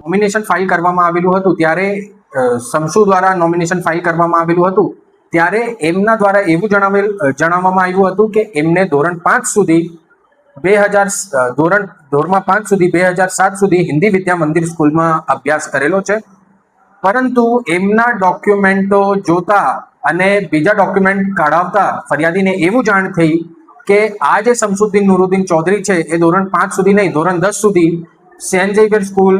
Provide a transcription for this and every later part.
Nomination file કરવામાં આવેલું હતું ત્યારે સમસુ દ્વારા નોમિનેશન ફાઇલ કરવામાં આવેલું હતું ત્યારે એમના દ્વારા એવું જણાવવામાં આવ્યું હતું કે એમને ધોરણ 5 સુધી ધોરણમાં 5 સુધી 2007 સુધી હિન્દી વિદ્યા મંદિર સ્કૂલમાં અભ્યાસ કરેલો છે, પરંતુ એમના ડોક્યુમેન્ટો જોતા અને બીજા ડોક્યુમેન્ટ કાઢાવતા ફરિયાદીને એવું જાણ થઈ કે આ જે શમસુદ્દીન નુરુદ્દીન ચૌધરી છે એ ધોરણ 5 સુધી નહીં ધોરણ 10 સુધી સેન્ટ ઝેવિયર સ્કૂલ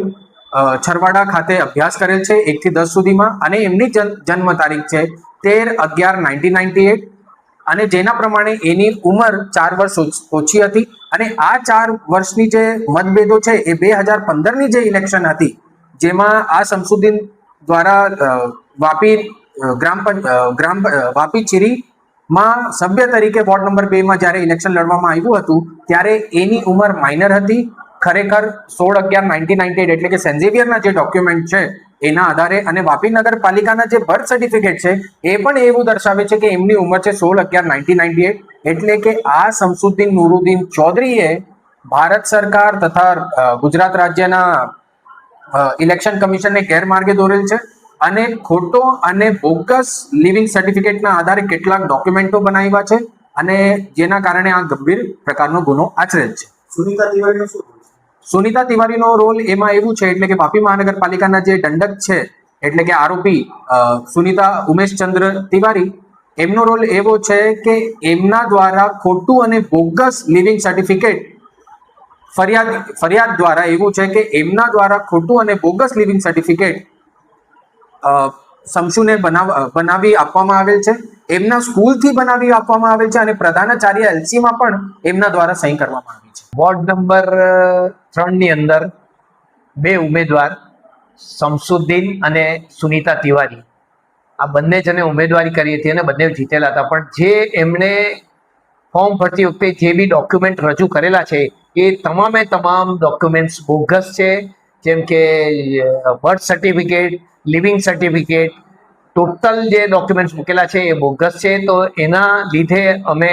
છરવાડા ખાતે અભ્યાસ કરેલ છે 1 થી 10 સુધીમાં, અને એમની જન્મ તારીખ છે 13/11/1998 અને જેના પ્રમાણે એની ઉંમર 4 વર્ષ ઓછી હતી. અને આ 4 વર્ષની જે મતભેદો છે એ 2015ની જે ઇલેક્શન હતી જેમાં આ શમસુદ્દીન દ્વારા વાપી ચીરીમાં સભ્ય તરીકે વોર્ડ નંબર 2 માં જ્યારે ઇલેક્શન લડવામાં આવ્યું હતું ત્યારે એની ઉંમર માઇનર હતી. ખરેખર 16/11/1998 એટલે કે સેન્ટ ઝેવિયરના જે ડોક્યુમેન્ટ છે એના આધારે અને વાપી નગરપાલિકાના જે બર્થ સર્ટિફિકેટ છે એ પણ એવું દર્શાવે છે કે એમની ઉંમર છે 16/11/1998. એટલે કે આ શમસુદ્દીન નુરુદ્દીન ચૌધરીએ ભારત સરકાર તથા ગુજરાત રાજ્યના ઇલેક્શન કમિશનને ગેરમાર્ગે દોરેલ છે અને ખોટો અને બોગસ લિવિંગ સર્ટિફિકેટના આધારે કેટલાક ડોક્યુમેન્ટો બનાવ્યા છે અને જેના કારણે આ ગંભીર પ્રકારનો ગુનો આચરેલ છે. સુનીતા તિવારીનો રોલ એમાં એવું છે એટલે કે વાપી મહાનગરપાલિકાના જે દંડક છે એટલે કે આરોપી સુનીતા ઉમેશચંદ્ર તિવારી, એમનો રોલ એવો છે કે એમના દ્વારા ખોટું અને બોગસ લિવિંગ સર્ટિફિકેટ ફરિયાદ દ્વારા એવું છે કે એમના દ્વારા ખોટું અને બોગસ લિવિંગ સર્ટિફિકેટ શમસુને બનાવી આપવામાં આવેલ છે, એમના સ્કૂલથી બનાવી આપવામાં આવેલ છે અને પ્રધાનાચાર્ય એલસીમાં પણ એમના દ્વારા સહી કરવામાં આવી છે. વોર્ડ નંબર 3 ની અંદર 2 ઉમેદવાર શમસુદ્દીન અને સુનીતા તિવારી આ બંને જણે ઉમેદવારી કરી હતી અને બંને જીતેલા હતા, પણ જે એમણે ફોર્મ ભરતી વખતે જે બી ડોક્યુમેન્ટ રજૂ કરેલા છે એ તમામે તમામ ડોક્યુમેન્ટ્સ બોગસ છે. જેમ કે birth certificate, living certificate, total જે ડોક્યુમેન્ટ્સ મૂકેલા છે એ બોગસ છે. તો એના લીધે અમે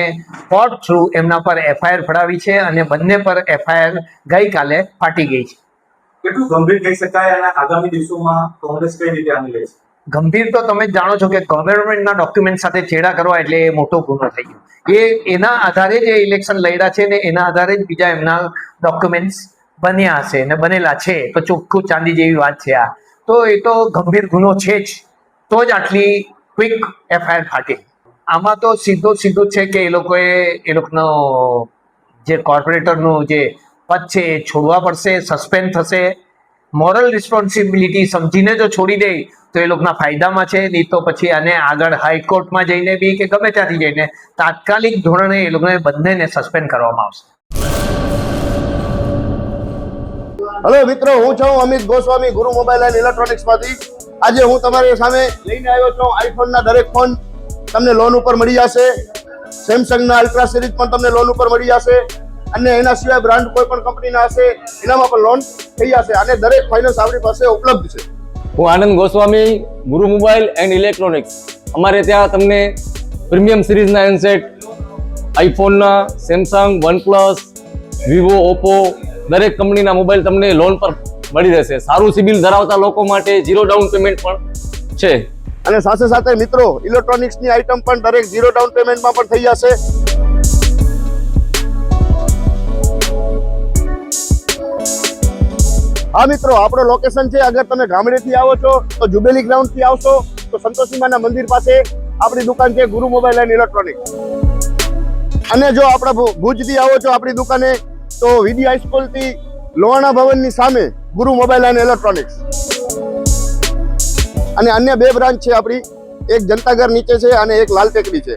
કોર્ટ થ્રુ એમના પર એફઆઈઆર ફડાવી છે અને બંને પર એફઆઈઆર ગઈકાલે ફાટી ગઈ છે. કેટલું ગંભીર કહી શકાય અને આગામી દિવસોમાં કોંગ્રેસ કઈ રીતે આની લે છે? ગંભીર તો તમે જ જાણો છો કે ગવર્મેન્ટના ડોક્યુમેન્ટ સાથે ચેડા કરવા એટલે એ મોટો ગુનો થઈ ગયો. એના આધારે જ ઇલેક્શન લડ્યા છે ને એના આધારે જ બીજા એમના ડોક્યુમેન્ટ્સ બન્યા હશે ને બનેલા છે. તો ચોખ્ખું ચાંદી જેવી વાત છે આ. તો એ તો ગંભીર ગુનો છે જ, તો જ આટલી ક્વિક એફઆઈઆર ફાટી. આમાં તો સીધું છે કે એ લોકોનો જે કોર્પોરેટરનું જે પદ છે એ છોડવા પડશે, સસ્પેન્ડ થશે. મોરલ રિસ્પોન્સિબિલિટી સમજીને જો છોડી દે તો એ લોકોના ફાયદામાં છે, નહીં તો પછી આને આગળ હાઈકોર્ટમાં જઈને બી કે ગમે ત્યાંથી જઈને તાત્કાલિક ધોરણે એ લોકોને બંનેને સસ્પેન્ડ કરવામાં આવશે. હેલો મિત્રો, હું છું અમિત ગોસ્વામી, ગુરુ મોબાઈલ એન્ડ ઇલેક્ટ્રોનિક્સમાંથી. આજે હું તમારી સામે લઈને આવ્યો છું આઈફોનના દરેક ફોન તમને લોન ઉપર મળી જશે. સેમસંગના અલ્ટ્રા સિરીઝ પણ તમને લોન ઉપર મળી જશે અને એના સિવાય બ્રાન્ડ કોઈ પણ કંપનીના હશે એનામાં પણ લોન થઈ જશે અને દરેક ફાઇનાન્સ આપણી પાસે ઉપલબ્ધ છે. હું આનંદ ગોસ્વામી, ગુરુ મોબાઈલ એન્ડ ઇલેક્ટ્રોનિક્સ. અમારે ત્યાં તમને પ્રીમિયમ સિરીઝના હેન્ડસેટ, આઈફોનના, સેમસંગ, વનપ્લસ, વિવો, ઓપ્પો દરેક કંપનીના મોબાઈલ તમને લોન પર મળી રહેશે. સારું સિબિલ ધરાવતા લોકો માટે 0 ડાઉન પેમેન્ટ પણ છે. અને સાથે સાથે મિત્રો ઇલેક્ટ્રોનિક્સની આઇટમ પણ દરેક 0 ડાઉન પેમેન્ટમાં પણ થઈ જશે. હા મિત્રો, આપણો લોકેશન છે, અગર તમે ગામડેથી આવો છો તો જુબેલી ગ્રાઉન્ડથી આવશો તો સંતોષીમાના મંદિર પાસે આપણી દુકાન છે ગુરુ મોબાઈલ એન્ડ ઇલેક્ટ્રોનિક્સ. અને જો આપણા ભુજથી આવો છો આપણી દુકાને તો વીડી હાઈસ્કૂલથી લોહાણા ભવનની સામે ગુરુ મોબાઈલ એન્ડ ઇલેક્ટ્રોનિક્સ. અને અન્ય 2 બ્રાન્ચ છે આપણી, એક જનતાગર નીચે છે અને એક લાલ ટેકરી છે.